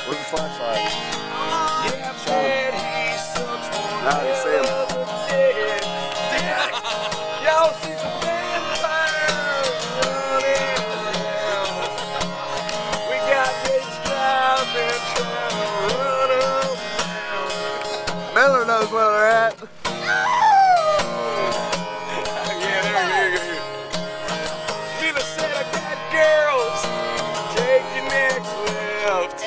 Where's the flashlight? Now you see him. Y'all see some vampires running around. We got this drive and trying to run them down. Miller knows where they're at. Yeah, there you go. Miller said I got girls. Take your next left.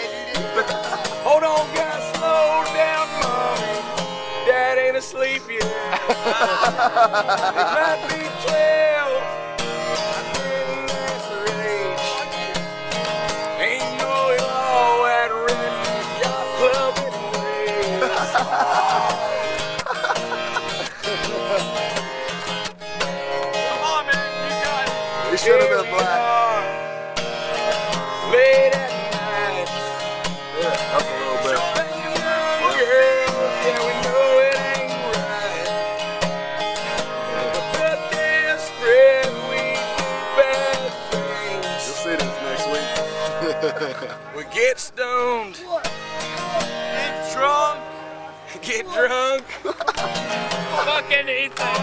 Hold on, guys, slow down, mommy. Dad ain't asleep yet. It might be 12. I didn't ask her age. Ain't no law at Redneck Yacht Club anyways. Come on, man, you got it. He should have been black. Late at night. Yeah, up a little bit. Yeah, we know it ain't right. But desperate, we do bad things. You'll see this next week. We get stoned. Get drunk. Get drunk. Fucking eat that.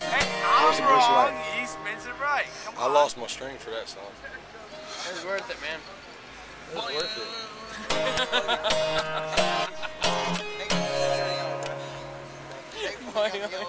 Hey, I'm wrong. You spins it right. Come on. I lost my string for that song. It was worth it, man. It was worth it.